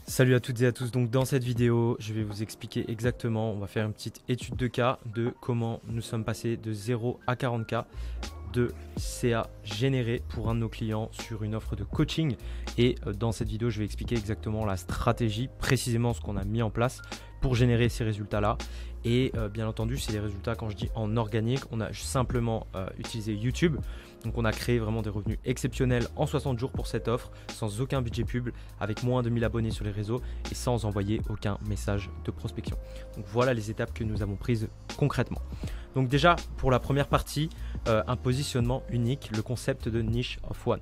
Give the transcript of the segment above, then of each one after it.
Salut à toutes et à tous, donc dans cette vidéo je vais vous expliquer exactement, on va faire une petite étude de cas de comment nous sommes passés de 0 à 40K de CA généré pour un de nos clients sur une offre de coaching. Et dans cette vidéo je vais expliquer exactement la stratégie, précisément ce qu'on a mis en place pour générer ces résultats là. Et bien entendu c'est les résultats, quand je dis en organique, on a simplement utilisé YouTube. Donc on a créé vraiment des revenus exceptionnels en 60 jours pour cette offre, sans aucun budget pub, avec moins de 1000 abonnés sur les réseaux et sans envoyer aucun message de prospection. Donc voilà les étapes que nous avons prises concrètement. Donc déjà pour la première partie, un positionnement unique, le concept de niche of one.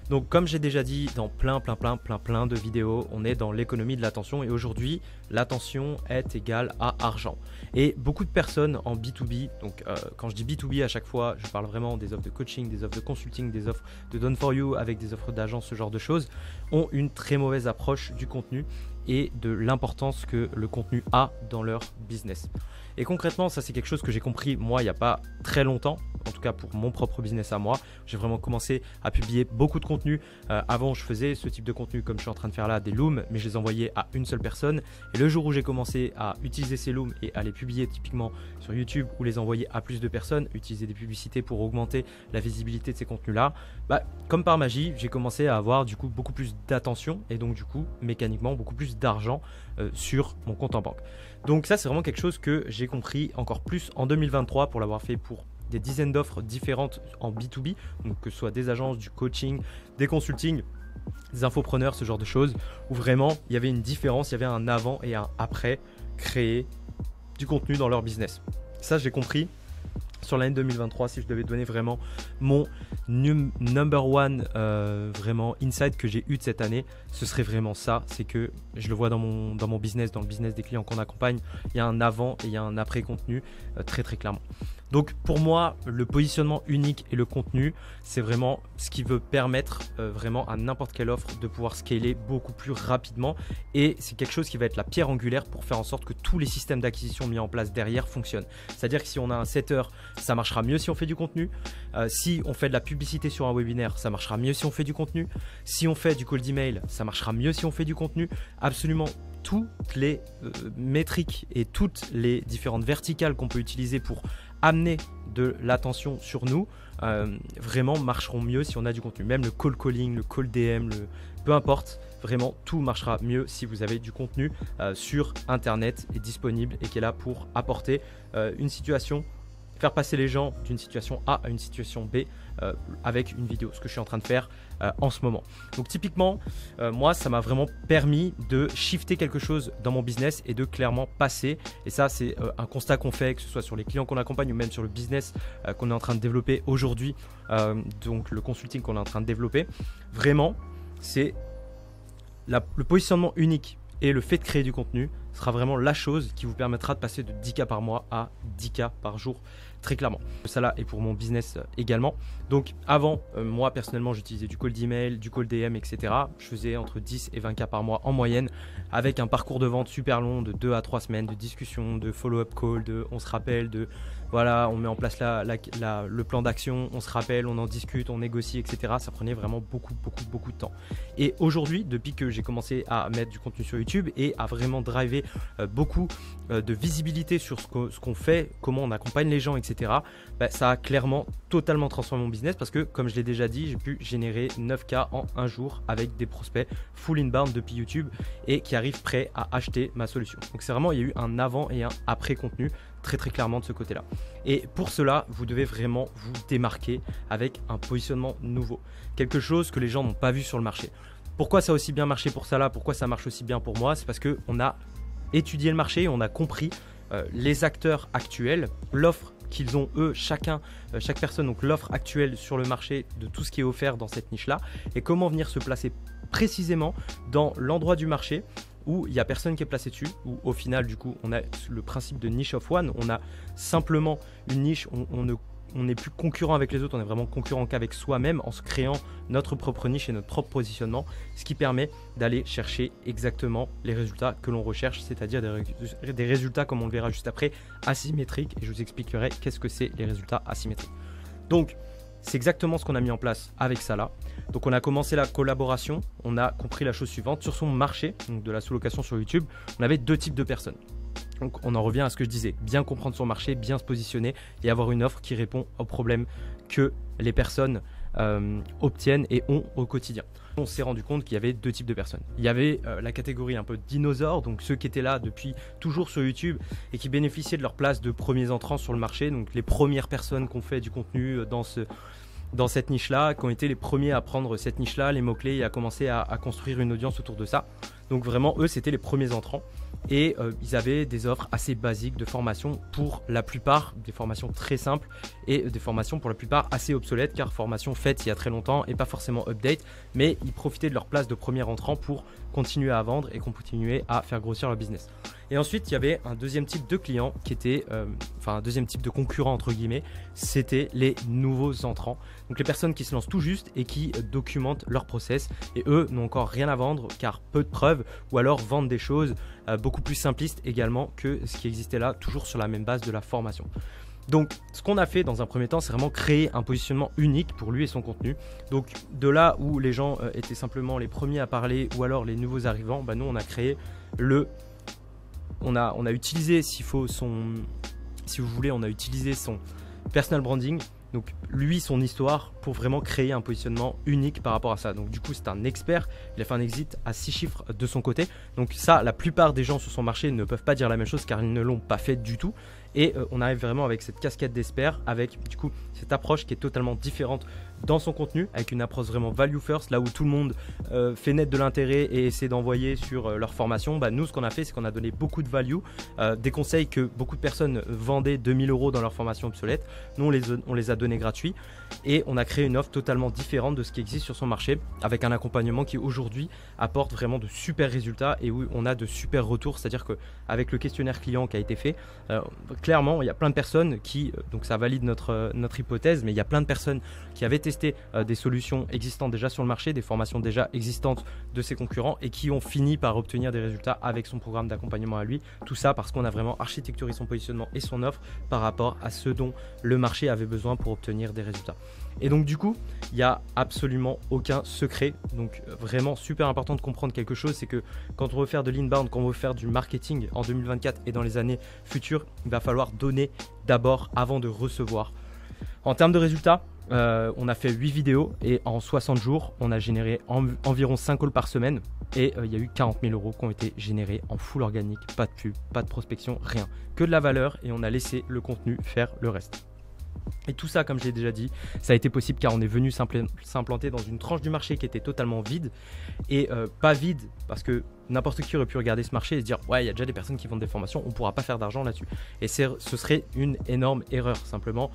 Donc comme j'ai déjà dit dans plein de vidéos, on est dans l'économie de l'attention et aujourd'hui l'attention est égale à argent. Et beaucoup de personnes en B2B, donc quand je dis B2B à chaque fois, je parle vraiment des offres de coaching, des offres de consulting, des offres de done for you avec des offres d'agence, ce genre de choses, ont une très mauvaise approche du contenu et de l'importance que le contenu a dans leur business. Et concrètement, ça c'est quelque chose que j'ai compris moi il n'y a pas très longtemps, en tout cas pour mon propre business à moi. J'ai vraiment commencé à publier beaucoup de contenu. Avant je faisais ce type de contenu comme je suis en train de faire là, des looms, mais je les envoyais à une seule personne. Et le jour où j'ai commencé à utiliser ces looms et à les publier typiquement sur YouTube ou les envoyer à plus de personnes, utiliser des publicités pour augmenter la visibilité de ces contenus là, comme par magie j'ai commencé à avoir du coup beaucoup plus d'attention et donc du coup mécaniquement beaucoup plus d'argent sur mon compte en banque. Donc ça c'est vraiment quelque chose que j'ai compris encore plus en 2023 pour l'avoir fait pour des dizaines d'offres différentes en B2B, donc que ce soit des agences, du coaching, des consulting, des infopreneurs, ce genre de choses, où vraiment il y avait une différence, il y avait un avant et un après créer du contenu dans leur business. Ça j'ai compris sur l'année 2023. Si je devais donner vraiment mon number one vraiment insight que j'ai eu de cette année, ce serait vraiment ça. C'est que je le vois dans mon business, dans le business des clients qu'on accompagne, il y a un avant et il y a un après contenu très clairement. Donc pour moi, le positionnement unique et le contenu, c'est vraiment ce qui veut permettre vraiment à n'importe quelle offre de pouvoir scaler beaucoup plus rapidement. Et c'est quelque chose qui va être la pierre angulaire pour faire en sorte que tous les systèmes d'acquisition mis en place derrière fonctionnent. C'est-à-dire que si on a un setter, ça marchera mieux si on fait du contenu. Si on fait de la publicité sur un webinaire, ça marchera mieux si on fait du contenu. Si on fait du cold email, ça marchera mieux si on fait du contenu. Absolument toutes les métriques et toutes les différentes verticales qu'on peut utiliser pour amener de l'attention sur nous vraiment marcheront mieux si on a du contenu. Même le call calling, le call DM, peu importe, vraiment tout marchera mieux si vous avez du contenu sur internet et disponible et qui est là pour apporter une situation, faire passer les gens d'une situation A à une situation B avec une vidéo, ce que je suis en train de faire en ce moment. Donc typiquement, moi ça m'a vraiment permis de shifter quelque chose dans mon business et de clairement passer, et ça c'est un constat qu'on fait, que ce soit sur les clients qu'on accompagne ou même sur le business qu'on est en train de développer aujourd'hui, donc le consulting qu'on est en train de développer, vraiment c'est le positionnement unique et le fait de créer du contenu sera vraiment la chose qui vous permettra de passer de 10K par mois à 10K par jour, très clairement. Ça là est pour mon business également. Donc avant, moi personnellement j'utilisais du cold email, du cold DM, etc. Je faisais entre 10 et 20K par mois en moyenne, avec un parcours de vente super long de 2 à 3 semaines de discussion, de follow-up call, de on se rappelle, de voilà, on met en place le plan d'action, on se rappelle, on en discute, on négocie, etc. Ça prenait vraiment beaucoup de temps. Et aujourd'hui, depuis que j'ai commencé à mettre du contenu sur YouTube et à vraiment driver beaucoup de visibilité sur ce qu'on fait, comment on accompagne les gens, etc. Ça a clairement totalement transformé mon business parce que, comme je l'ai déjà dit, j'ai pu générer 9K en un jour avec des prospects full inbound depuis YouTube et qui arrivent prêts à acheter ma solution. Donc c'est vraiment, il y a eu un avant et un après contenu très clairement de ce côté-là. Et pour cela, vous devez vraiment vous démarquer avec un positionnement nouveau, quelque chose que les gens n'ont pas vu sur le marché. Pourquoi ça a aussi bien marché pour ça là, pourquoi ça marche aussi bien pour moi? C'est parce qu'on a étudié le marché, on a compris les acteurs actuels, l'offre qu'ils ont eux, chaque personne, donc l'offre actuelle sur le marché de tout ce qui est offert dans cette niche là, et comment venir se placer précisément dans l'endroit du marché où il n'y a personne qui est placé dessus, où au final du coup on a le principe de niche of one, on a simplement une niche, on n'est plus concurrent avec les autres, on est vraiment concurrent qu'avec soi-même en se créant notre propre niche et notre propre positionnement, ce qui permet d'aller chercher exactement les résultats que l'on recherche, c'est-à-dire des résultats, comme on le verra juste après, asymétriques, et je vous expliquerai qu'est-ce que c'est les résultats asymétriques. Donc c'est exactement ce qu'on a mis en place avec Salah. Donc on a commencé la collaboration, on a compris la chose suivante, sur son marché, donc de la sous-location sur YouTube, on avait deux types de personnes. Donc on en revient à ce que je disais, bien comprendre son marché, bien se positionner et avoir une offre qui répond aux problèmes que les personnes obtiennent et ont au quotidien. On s'est rendu compte qu'il y avait deux types de personnes. Il y avait la catégorie un peu dinosaures, donc ceux qui étaient là depuis toujours sur YouTube et qui bénéficiaient de leur place de premiers entrants sur le marché, donc les premières personnes qui ont fait du contenu dans cette niche-là, qui ont été les premiers à prendre cette niche-là, les mots-clés et à commencer à construire une audience autour de ça. Donc vraiment, eux, c'était les premiers entrants et ils avaient des offres assez basiques de formation pour la plupart, des formations très simples et des formations pour la plupart assez obsolètes car formations faites il y a très longtemps et pas forcément update, mais ils profitaient de leur place de premier entrant pour continuer à vendre et continuer à faire grossir leur business. Et ensuite, il y avait un deuxième type de client qui était, un deuxième type de concurrent entre guillemets, c'était les nouveaux entrants. Donc les personnes qui se lancent tout juste et qui documentent leur process et eux n'ont encore rien à vendre car peu de preuves ou alors vendent des choses beaucoup plus simplistes également que ce qui existait là, toujours sur la même base de la formation. Donc ce qu'on a fait dans un premier temps, c'est vraiment créer un positionnement unique pour lui et son contenu. Donc de là où les gens étaient simplement les premiers à parler ou alors les nouveaux arrivants, nous on a créé on a utilisé si vous voulez, on a utilisé son personal branding, donc lui, son histoire, pour vraiment créer un positionnement unique par rapport à ça. Donc du coup, c'est un expert, il a fait un exit à 6 chiffres de son côté. Donc ça, la plupart des gens sur son marché ne peuvent pas dire la même chose car ils ne l'ont pas fait du tout. Et on arrive vraiment avec cette casquette d'expert, avec du coup cette approche qui est totalement différente dans son contenu, avec une approche vraiment value first, là où tout le monde fait naître de l'intérêt et essaie d'envoyer sur leur formation. Nous, ce qu'on a fait, c'est qu'on a donné beaucoup de value, des conseils que beaucoup de personnes vendaient 2000 € dans leur formation obsolète. Nous, on les a donnés gratuits et on a créé une offre totalement différente de ce qui existe sur son marché, avec un accompagnement qui aujourd'hui apporte vraiment de super résultats et où on a de super retours. C'est-à-dire qu'avec le questionnaire client qui a été fait, clairement, il y a plein de personnes qui, donc ça valide notre hypothèse, mais il y a plein de personnes qui avaient testé des solutions existantes déjà sur le marché, des formations déjà existantes de ses concurrents et qui ont fini par obtenir des résultats avec son programme d'accompagnement à lui. Tout ça parce qu'on a vraiment architecturé son positionnement et son offre par rapport à ce dont le marché avait besoin pour obtenir des résultats. Et donc du coup, il n'y a absolument aucun secret. Donc vraiment super important de comprendre quelque chose, c'est que quand on veut faire de l'inbound, quand on veut faire du marketing en 2024 et dans les années futures, il va falloir donner d'abord avant de recevoir. En termes de résultats, on a fait 8 vidéos et en 60 jours, on a généré environ 5 calls par semaine et il y a eu 40 000 € qui ont été générés en full organique, pas de pub, pas de prospection, rien. Que de la valeur et on a laissé le contenu faire le reste. Et tout ça, comme j'ai déjà dit, ça a été possible car on est venu s'implanter dans une tranche du marché qui était totalement vide. Et pas vide parce que n'importe qui aurait pu regarder ce marché et se dire ouais, il y a déjà des personnes qui vendent des formations, on ne pourra pas faire d'argent là-dessus. Et ce serait une énorme erreur. Simplement,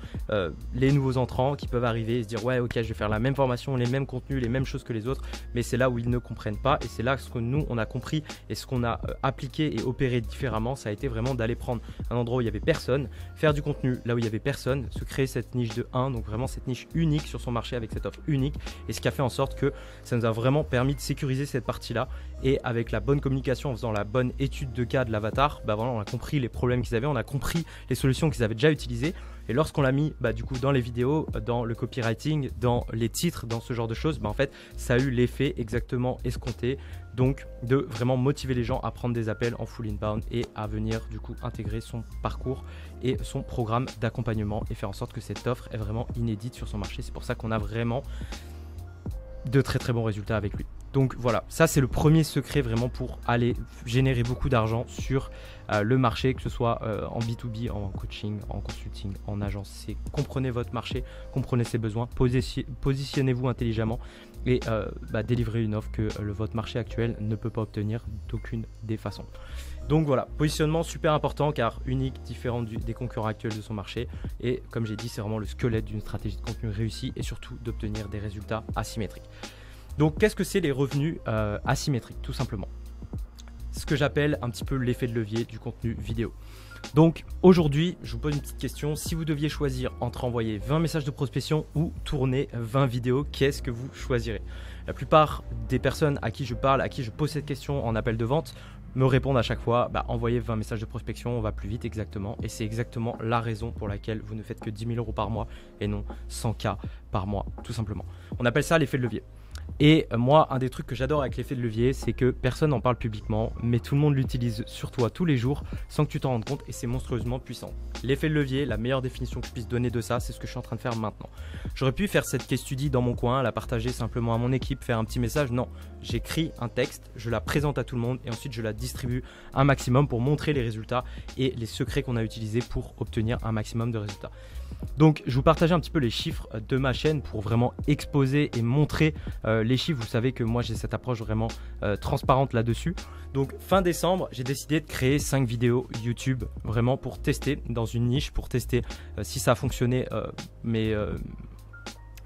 les nouveaux entrants qui peuvent arriver et se dire ouais, ok, je vais faire la même formation, les mêmes contenus, les mêmes choses que les autres. Mais c'est là où ils ne comprennent pas et c'est là ce que nous, on a compris et ce qu'on a appliqué et opéré différemment, ça a été vraiment d'aller prendre un endroit où il n'y avait personne, faire du contenu là où il n'y avait personne, se créer cette niche de 1, donc vraiment cette niche unique sur son marché avec cette offre unique. Et ce qui a fait en sorte que ça nous a vraiment permis de sécuriser cette partie-là et avec la bonne communication, en faisant la bonne étude de cas de l'avatar, voilà, on a compris les problèmes qu'ils avaient, on a compris les solutions qu'ils avaient déjà utilisées. Et lorsqu'on l'a mis du coup dans les vidéos, dans le copywriting, dans les titres, dans ce genre de choses, en fait, ça a eu l'effet exactement escompté. Donc de vraiment motiver les gens à prendre des appels en full inbound et à venir du coup intégrer son parcours et son programme d'accompagnement et faire en sorte que cette offre est vraiment inédite sur son marché. C'est pour ça qu'on a vraiment de très très bons résultats avec lui. Donc voilà, ça c'est le premier secret vraiment pour aller générer beaucoup d'argent sur le marché, que ce soit en B2B, en coaching, en consulting, en agence. C'est comprenez votre marché, comprenez ses besoins, positionnez-vous intelligemment et délivrez une offre que votre marché actuel ne peut pas obtenir d'aucune des façons. Donc voilà, positionnement super important car unique, différent des concurrents actuels de son marché. Et comme j'ai dit, c'est vraiment le squelette d'une stratégie de contenu réussie et surtout d'obtenir des résultats asymétriques. Donc qu'est-ce que c'est les revenus asymétriques? Tout simplement, ce que j'appelle un petit peu l'effet de levier du contenu vidéo. Donc aujourd'hui, je vous pose une petite question. Si vous deviez choisir entre envoyer 20 messages de prospection ou tourner 20 vidéos, qu'est-ce que vous choisirez? La plupart des personnes à qui je parle, à qui je pose cette question en appel de vente, me répondent à chaque fois, envoyez 20 messages de prospection, on va plus vite exactement. Et c'est exactement la raison pour laquelle vous ne faites que 10 000 € par mois et non 100K par mois, tout simplement. On appelle ça l'effet de levier. Et moi, un des trucs que j'adore avec l'effet de levier, c'est que personne n'en parle publiquement, mais tout le monde l'utilise sur toi tous les jours sans que tu t'en rendes compte et c'est monstrueusement puissant. L'effet de levier, la meilleure définition que je puisse donner de ça, c'est ce que je suis en train de faire maintenant. J'aurais pu faire cette case study dans mon coin, la partager simplement à mon équipe, faire un petit message. Non, j'écris un texte, je la présente à tout le monde et ensuite je la distribue un maximum pour montrer les résultats et les secrets qu'on a utilisés pour obtenir un maximum de résultats. Donc je vous partageais un petit peu les chiffres de ma chaîne pour vraiment exposer et montrer les chiffres. Vous savez que moi j'ai cette approche vraiment transparente là-dessus. Donc fin décembre, j'ai décidé de créer 5 vidéos YouTube vraiment pour tester dans une niche, pour tester si ça a fonctionné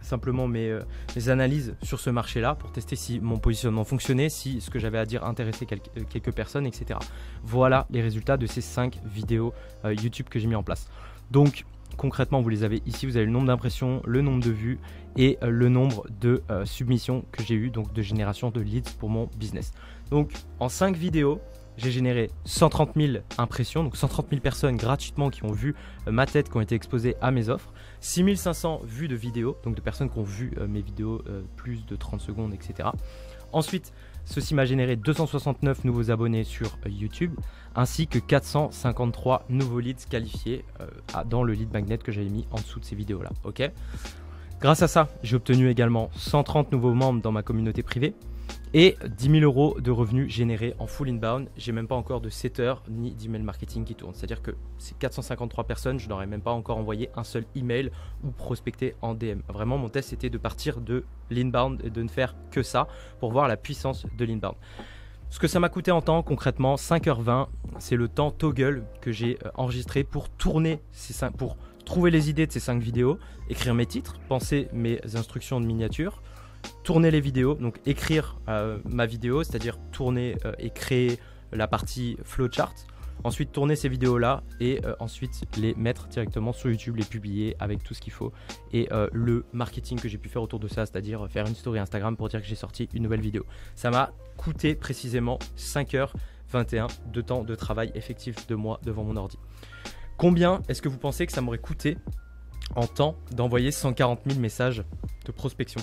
simplement mes analyses sur ce marché-là, pour tester si mon positionnement fonctionnait, si ce que j'avais à dire intéressait quelques personnes, etc. Voilà les résultats de ces 5 vidéos YouTube que j'ai mis en place. Donc concrètement, vous les avez ici, vous avez le nombre d'impressions, le nombre de vues et le nombre de submissions que j'ai eu, donc de génération de leads pour mon business. Donc en 5 vidéos, j'ai généré 130 000 impressions, donc 130 000 personnes gratuitement qui ont vu ma tête, qui ont été exposées à mes offres, 6 500 vues de vidéos, donc de personnes qui ont vu mes vidéos plus de 30 secondes, etc. Ensuite, ceci m'a généré 269 nouveaux abonnés sur YouTube, ainsi que 453 nouveaux leads qualifiés dans le lead magnet que j'avais mis en dessous de ces vidéos-là. Ok. Grâce à ça, j'ai obtenu également 130 nouveaux membres dans ma communauté privée et 10 000 € de revenus générés en full inbound. J'ai même pas encore de setter ni d'email marketing qui tourne. C'est-à-dire que ces 453 personnes, je n'aurais même pas encore envoyé un seul email ou prospecté en DM. Vraiment, mon test était de partir de l'inbound et de ne faire que ça pour voir la puissance de l'inbound. Ce que ça m'a coûté en temps, concrètement, 5h20, c'est le temps toggle que j'ai enregistré pour tourner pour trouver les idées de ces 5 vidéos, écrire mes titres, penser mes instructions de miniature, tourner les vidéos, donc écrire ma vidéo, c'est-à-dire tourner et créer la partie flowchart, ensuite tourner ces vidéos-là et ensuite les mettre directement sur YouTube, les publier avec tout ce qu'il faut et le marketing que j'ai pu faire autour de ça, c'est-à-dire faire une story Instagram pour dire que j'ai sorti une nouvelle vidéo. Ça m'a coûté précisément 5h21 de temps de travail effectif de moi devant mon ordi. Combien est-ce que vous pensez que ça m'aurait coûté en temps d'envoyer 140 000 messages de prospection?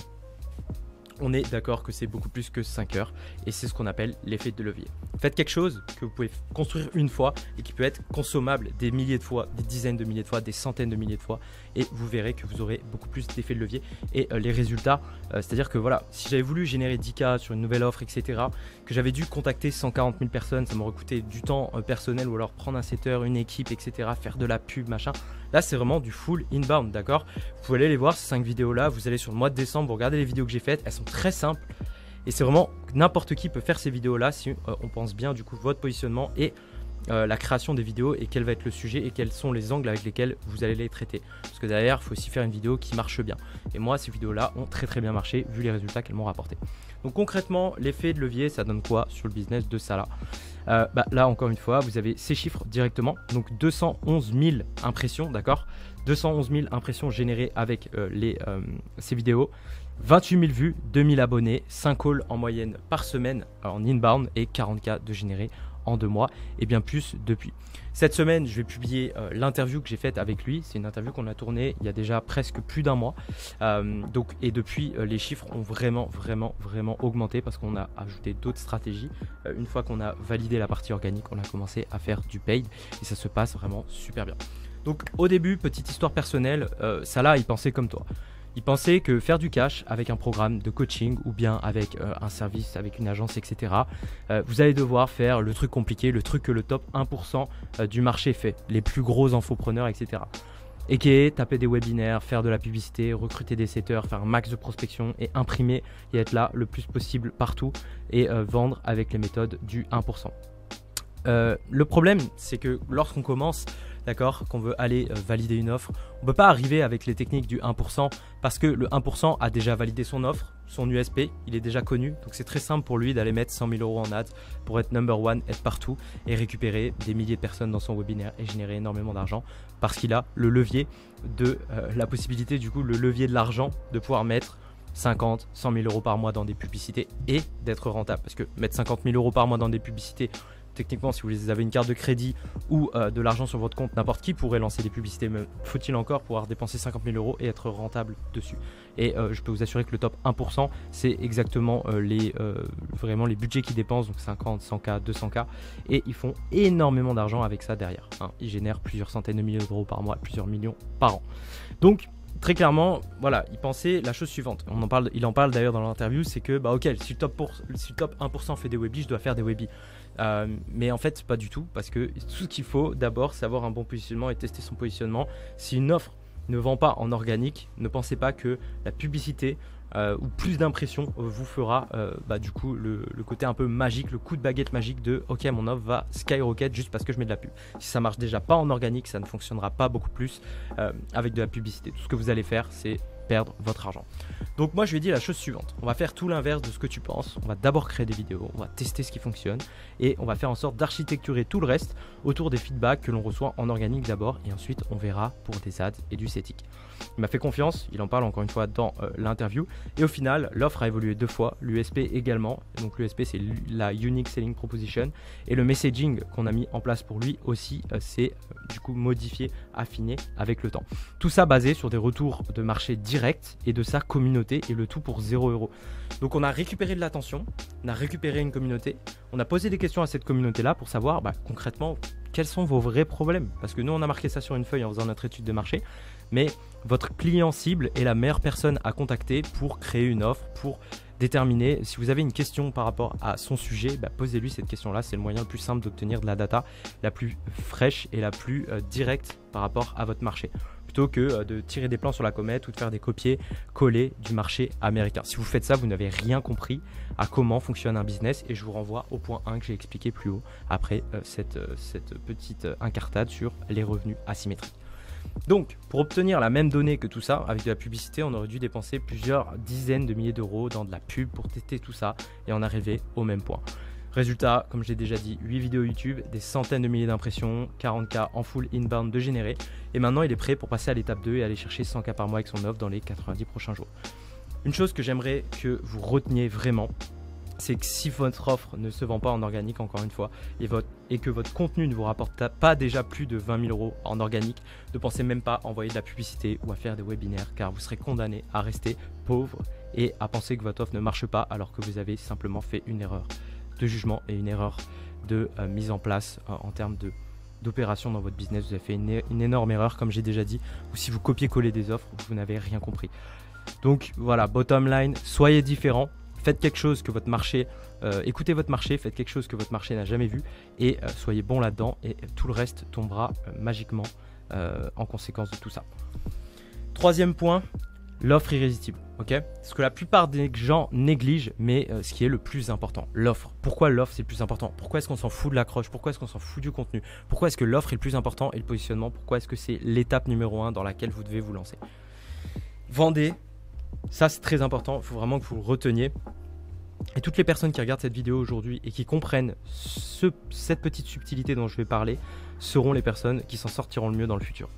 On est d'accord que c'est beaucoup plus que 5 heures et c'est ce qu'on appelle l'effet de levier. Faites quelque chose que vous pouvez construire une fois et qui peut être consommable des milliers de fois, des dizaines de milliers de fois, des centaines de milliers de fois et vous verrez que vous aurez beaucoup plus d'effet de levier et les résultats, c'est-à-dire que voilà, si j'avais voulu générer 10K sur une nouvelle offre, etc., que j'avais dû contacter 140 000 personnes, ça m'aurait coûté du temps personnel ou alors prendre un setter, une équipe, etc., faire de la pub, machin. Là, c'est vraiment du full inbound, d'accord? Vous pouvez aller les voir, ces 5 vidéos-là, vous allez sur le mois de décembre, vous regardez les vidéos que j'ai faites, elles sont très simples et c'est vraiment n'importe qui peut faire ces vidéos-là si on pense bien du coup votre positionnement et la création des vidéos et quel va être le sujet et quels sont les angles avec lesquels vous allez les traiter. Parce que derrière, il faut aussi faire une vidéo qui marche bien. Et moi, ces vidéos-là ont très bien marché vu les résultats qu'elles m'ont rapporté. Donc concrètement, l'effet de levier, ça donne quoi sur le business de ça là? Là, encore une fois, vous avez ces chiffres directement. Donc 211 000 impressions, d'accord? 211 000 impressions générées avec ces vidéos. 28 000 vues, 2000 abonnés, 5 calls en moyenne par semaine en inbound et 40K de générés en 2 mois et bien plus depuis. Cette semaine, je vais publier l'interview que j'ai faite avec lui. C'est une interview qu'on a tournée il y a déjà presque plus d'un mois. Et depuis, les chiffres ont vraiment augmenté parce qu'on a ajouté d'autres stratégies. Une fois qu'on a validé la partie organique, on a commencé à faire du paid et ça se passe vraiment super bien. Donc au début, petite histoire personnelle, Salah, il pensait comme toi. Il pensait que faire du cash avec un programme de coaching ou bien avec un service, avec une agence, etc., vous allez devoir faire le truc compliqué, le truc que le top 1% du marché fait, les plus gros infopreneurs, etc. Et qui est taper des webinaires, faire de la publicité, recruter des setters, faire un max de prospection et imprimer et être là le plus possible partout et vendre avec les méthodes du 1%. Le problème, c'est que lorsqu'on commence, d'accord, qu'on veut aller valider une offre, on ne peut pas arriver avec les techniques du 1% parce que le 1% a déjà validé son offre, son USP, il est déjà connu. Donc c'est très simple pour lui d'aller mettre 100 000 € en ads pour être number one, être partout et récupérer des milliers de personnes dans son webinaire et générer énormément d'argent parce qu'il a le levier de la possibilité, du coup, le levier de l'argent de pouvoir mettre 50, 100 000 € par mois dans des publicités et d'être rentable. Parce que mettre 50 000 € par mois dans des publicités techniquement, si vous avez une carte de crédit ou de l'argent sur votre compte, n'importe qui pourrait lancer des publicités. Mais faut-il encore pouvoir dépenser 50 000 € et être rentable dessus? Et je peux vous assurer que le top 1%, c'est exactement vraiment les budgets qu'ils dépensent, donc 50, 100K, 200K. Et ils font énormément d'argent avec ça derrière. Hein. Ils génèrent plusieurs centaines de millions d'euros par mois, plusieurs millions par an. Donc, très clairement, voilà, il pensait la chose suivante. Il en parle d'ailleurs dans l'interview, c'est que, ok, si le top 1% fait des webis, je dois faire des webis. Mais en fait, pas du tout, parce que tout ce qu'il faut d'abord, c'est avoir un bon positionnement et tester son positionnement. Si une offre ne vend pas en organique, ne pensez pas que la publicité ou plus d'impressions vous fera du coup le côté un peu magique, le coup de baguette magique de ok, mon offre va skyrocket juste parce que je mets de la pub. Si ça marche déjà pas en organique, ça ne fonctionnera pas beaucoup plus avec de la publicité. Tout ce que vous allez faire, c'est perdre votre argent. Donc moi je lui ai dit la chose suivante, on va faire tout l'inverse de ce que tu penses, on va d'abord créer des vidéos, on va tester ce qui fonctionne et on va faire en sorte d'architecturer tout le reste autour des feedbacks que l'on reçoit en organique d'abord et ensuite on verra pour des ads et du static. Il m'a fait confiance, il en parle encore une fois dans l'interview et au final l'offre a évolué 2 fois, l'USP également, donc l'USP c'est la Unique Selling Proposition et le messaging qu'on a mis en place pour lui aussi c'est du coup modifié, affiné avec le temps. Tout ça basé sur des retours de marché direct et de sa communauté et le tout pour 0 €. Donc on a récupéré de l'attention, on a récupéré une communauté, on a posé des questions à cette communauté là pour savoir concrètement quels sont vos vrais problèmes, parce que nous on a marqué ça sur une feuille en faisant notre étude de marché, mais votre client cible est la meilleure personne à contacter pour créer une offre, pour déterminer. Si vous avez une question par rapport à son sujet, posez-lui cette question-là. C'est le moyen le plus simple d'obtenir de la data la plus fraîche et la plus directe par rapport à votre marché, plutôt que de tirer des plans sur la comète ou de faire des copier-coller du marché américain. Si vous faites ça, vous n'avez rien compris à comment fonctionne un business et je vous renvoie au point 1 que j'ai expliqué plus haut après cette petite incartade sur les revenus asymétriques. Donc, pour obtenir la même donnée que tout ça, avec de la publicité, on aurait dû dépenser plusieurs dizaines de milliers d'euros dans de la pub pour tester tout ça et en arriver au même point. Résultat, comme j'ai déjà dit, 8 vidéos YouTube, des centaines de milliers d'impressions, 40K en full inbound de générer. Et maintenant, il est prêt pour passer à l'étape 2 et aller chercher 100K par mois avec son offre dans les 90 prochains jours. Une chose que j'aimerais que vous reteniez vraiment, c'est que si votre offre ne se vend pas en organique, encore une fois, et que votre contenu ne vous rapporte pas déjà plus de 20 000 € en organique, ne pensez même pas à envoyer de la publicité ou à faire des webinaires, car vous serez condamné à rester pauvre et à penser que votre offre ne marche pas alors que vous avez simplement fait une erreur de jugement et une erreur de mise en place en termes d'opération dans votre business. Vous avez fait une énorme erreur, comme j'ai déjà dit, ou si vous copiez-collez des offres, vous n'avez rien compris. Donc voilà, bottom line, soyez différents. Faites quelque chose que votre marché, écoutez votre marché, faites quelque chose que votre marché n'a jamais vu et soyez bon là-dedans et tout le reste tombera magiquement en conséquence de tout ça. Troisième point, l'offre irrésistible. Ce que la plupart des gens négligent, mais ce qui est le plus important, l'offre. Pourquoi l'offre c'est le plus important? Pourquoi est-ce qu'on s'en fout de l'accroche? Pourquoi est-ce qu'on s'en fout du contenu? Pourquoi est-ce que l'offre est le plus important et le positionnement? Pourquoi est-ce que c'est l'étape numéro 1 dans laquelle vous devez vous lancer? Vendez. Ça, c'est très important, il faut vraiment que vous le reteniez. Et toutes les personnes qui regardent cette vidéo aujourd'hui et qui comprennent cette petite subtilité dont je vais parler seront les personnes qui s'en sortiront le mieux dans le futur.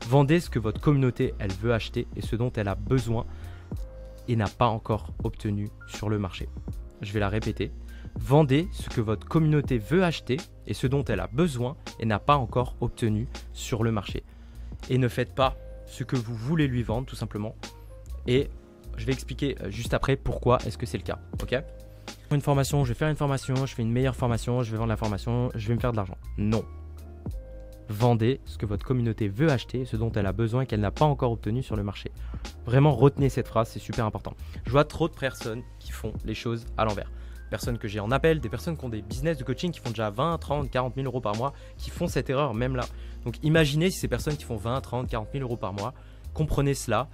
Vendez ce que votre communauté, elle veut acheter et ce dont elle a besoin et n'a pas encore obtenu sur le marché. Je vais la répéter. Vendez ce que votre communauté veut acheter et ce dont elle a besoin et n'a pas encore obtenu sur le marché. Et ne faites pas ce que vous voulez lui vendre, tout simplement. Et je vais expliquer juste après pourquoi est-ce que c'est le cas. Une formation, je vais faire une formation, je fais une meilleure formation, je vais vendre la formation, je vais me faire de l'argent. Non. Vendez ce que votre communauté veut acheter, ce dont elle a besoin et qu'elle n'a pas encore obtenu sur le marché. Vraiment, retenez cette phrase, c'est super important. Je vois trop de personnes qui font les choses à l'envers. Personnes que j'ai en appel, des personnes qui ont des business de coaching qui font déjà 20, 30, 40 000 € par mois, qui font cette erreur même là. Donc imaginez si ces personnes qui font 20, 30, 40 000 € par mois, comprenez cela,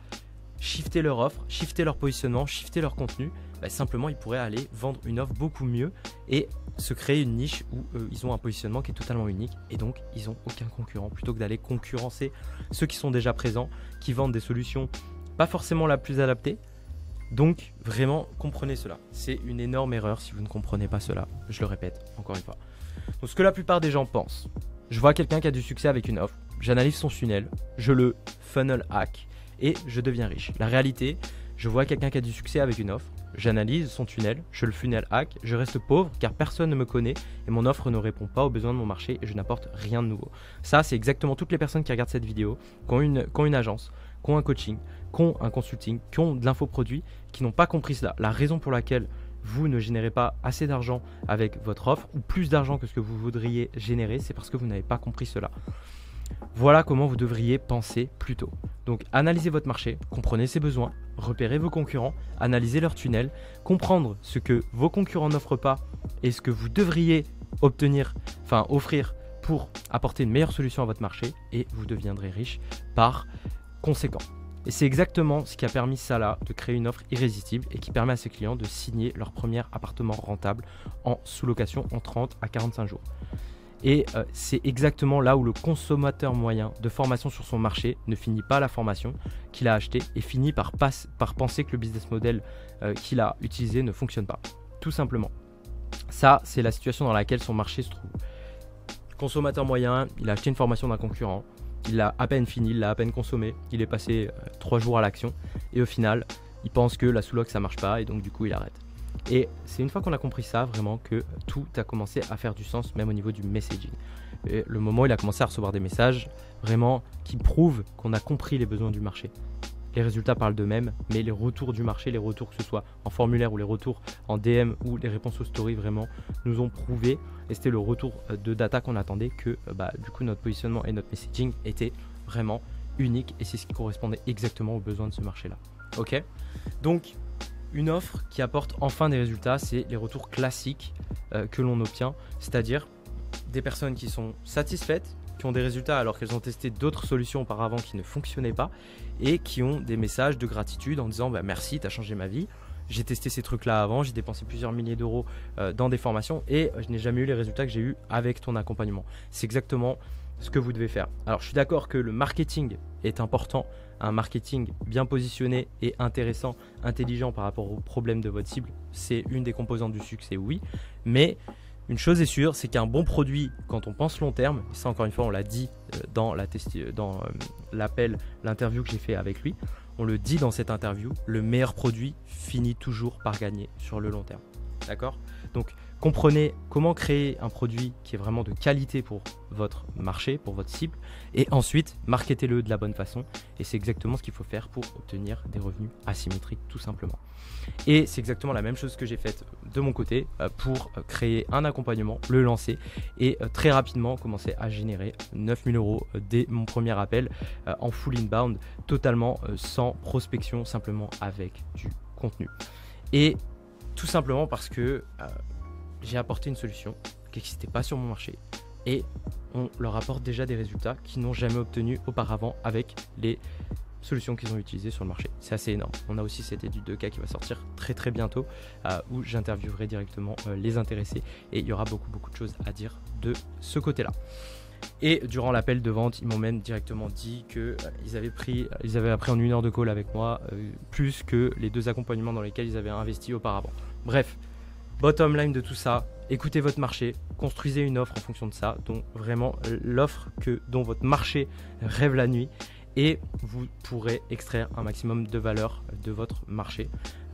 shifter leur offre, shifter leur positionnement, shifter leur contenu, simplement ils pourraient aller vendre une offre beaucoup mieux et se créer une niche où ils ont un positionnement qui est totalement unique et donc ils n'ont aucun concurrent, plutôt que d'aller concurrencer ceux qui sont déjà présents, qui vendent des solutions pas forcément la plus adaptée. Donc vraiment comprenez cela, c'est une énorme erreur si vous ne comprenez pas cela, je le répète encore une fois. Donc ce que la plupart des gens pensent, je vois quelqu'un qui a du succès avec une offre, j'analyse son funnel, je le funnel hack et je deviens riche. La réalité, je vois quelqu'un qui a du succès avec une offre, j'analyse son tunnel, je le funnel hack, je reste pauvre car personne ne me connaît et mon offre ne répond pas aux besoins de mon marché et je n'apporte rien de nouveau. Ça, c'est exactement toutes les personnes qui regardent cette vidéo, qui ont une agence, qui ont un coaching, qui ont un consulting, qui ont de l'infoproduit, qui n'ont pas compris cela. La raison pour laquelle vous ne générez pas assez d'argent avec votre offre ou plus d'argent que ce que vous voudriez générer, c'est parce que vous n'avez pas compris cela. Voilà comment vous devriez penser plus tôt. Donc analysez votre marché, comprenez ses besoins, repérez vos concurrents, analysez leur tunnel, comprendre ce que vos concurrents n'offrent pas et ce que vous devriez offrir pour apporter une meilleure solution à votre marché et vous deviendrez riche par conséquent. Et c'est exactement ce qui a permis Salah de créer une offre irrésistible et qui permet à ses clients de signer leur premier appartement rentable en sous-location en 30 à 45 jours. Et c'est exactement là où le consommateur moyen de formation sur son marché ne finit pas la formation qu'il a achetée et finit par penser que le business model qu'il a utilisé ne fonctionne pas. Tout simplement. Ça, c'est la situation dans laquelle son marché se trouve. Consommateur moyen, il a acheté une formation d'un concurrent. Il l'a à peine fini, il l'a à peine consommé, il est passé 3 jours à l'action et au final, il pense que la sous-loc ça marche pas et donc du coup il arrête. Et c'est une fois qu'on a compris ça vraiment que tout a commencé à faire du sens même au niveau du messaging. Et le moment où il a commencé à recevoir des messages vraiment qui prouvent qu'on a compris les besoins du marché. Les résultats parlent d'eux-mêmes, mais les retours du marché, les retours que ce soit en formulaire ou les retours en DM ou les réponses aux stories vraiment nous ont prouvé, et c'était le retour de data qu'on attendait, que du coup notre positionnement et notre messaging étaient vraiment uniques et c'est ce qui correspondait exactement aux besoins de ce marché-là. Ok ? Donc une offre qui apporte enfin des résultats, c'est les retours classiques que l'on obtient, c'est-à-dire des personnes qui sont satisfaites, qui ont des résultats alors qu'elles ont testé d'autres solutions auparavant qui ne fonctionnaient pas et qui ont des messages de gratitude en disant merci, tu as changé ma vie, j'ai testé ces trucs là avant, j'ai dépensé plusieurs milliers d'euros dans des formations et je n'ai jamais eu les résultats que j'ai eu avec ton accompagnement. C'est exactement ce que vous devez faire. Alors je suis d'accord que le marketing est important, un marketing bien positionné et intéressant, intelligent par rapport aux problèmes de votre cible, c'est une des composantes du succès, oui, mais une chose est sûre, c'est qu'un bon produit, quand on pense long terme, et ça encore une fois on l'a dit dans l'interview que j'ai fait avec lui, on le dit dans cette interview, le meilleur produit finit toujours par gagner sur le long terme. D'accord ? Donc comprenez comment créer un produit qui est vraiment de qualité pour votre marché, pour votre cible, et ensuite marketez-le de la bonne façon. Et c'est exactement ce qu'il faut faire pour obtenir des revenus asymétriques tout simplement. Et c'est exactement la même chose que j'ai faite de mon côté pour créer un accompagnement, le lancer et très rapidement commencer à générer 9 000 € dès mon premier appel en full inbound, totalement sans prospection, simplement avec du contenu. Et tout simplement parce que j'ai apporté une solution qui n'existait pas sur mon marché et on leur apporte déjà des résultats qu'ils n'ont jamais obtenus auparavant avec les solutions qu'ils ont utilisées sur le marché. C'est assez énorme. On a aussi cette étude de cas qui va sortir très très bientôt où j'interviewerai directement les intéressés et il y aura beaucoup de choses à dire de ce côté-là. Et durant l'appel de vente, ils m'ont même directement dit qu'ils avaient appris en 1 heure de call avec moi plus que les 2 accompagnements dans lesquels ils avaient investi auparavant. Bref, bottom line de tout ça, écoutez votre marché, construisez une offre en fonction de ça, donc vraiment l'offre dont votre marché rêve la nuit et vous pourrez extraire un maximum de valeur de votre marché,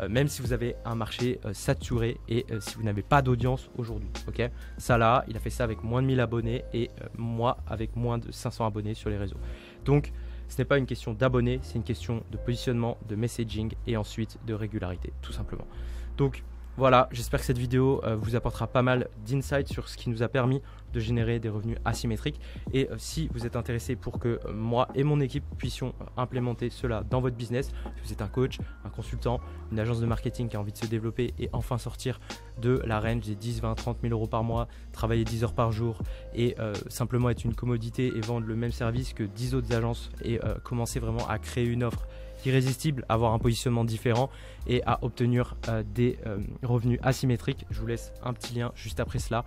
même si vous avez un marché saturé et si vous n'avez pas d'audience aujourd'hui. Okay, Salah, il a fait ça avec moins de 1000 abonnés et moi avec moins de 500 abonnés sur les réseaux. Donc, ce n'est pas une question d'abonnés, c'est une question de positionnement, de messaging et ensuite de régularité, tout simplement. Donc, voilà, j'espère que cette vidéo vous apportera pas mal d'insights sur ce qui nous a permis de générer des revenus asymétriques. Et si vous êtes intéressé pour que moi et mon équipe puissions implémenter cela dans votre business, si vous êtes un coach, un consultant, une agence de marketing qui a envie de se développer et enfin sortir de la range des 10, 20, 30 000 € par mois, travailler 10 heures par jour et simplement être une commodité et vendre le même service que 10 autres agences et commencer vraiment à créer une offre irrésistible, avoir un positionnement différent et à obtenir des revenus asymétriques. Je vous laisse un petit lien juste après cela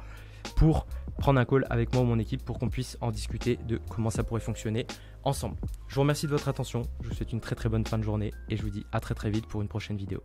pour prendre un call avec moi ou mon équipe pour qu'on puisse en discuter de comment ça pourrait fonctionner ensemble. Je vous remercie de votre attention, je vous souhaite une très bonne fin de journée et je vous dis à très vite pour une prochaine vidéo.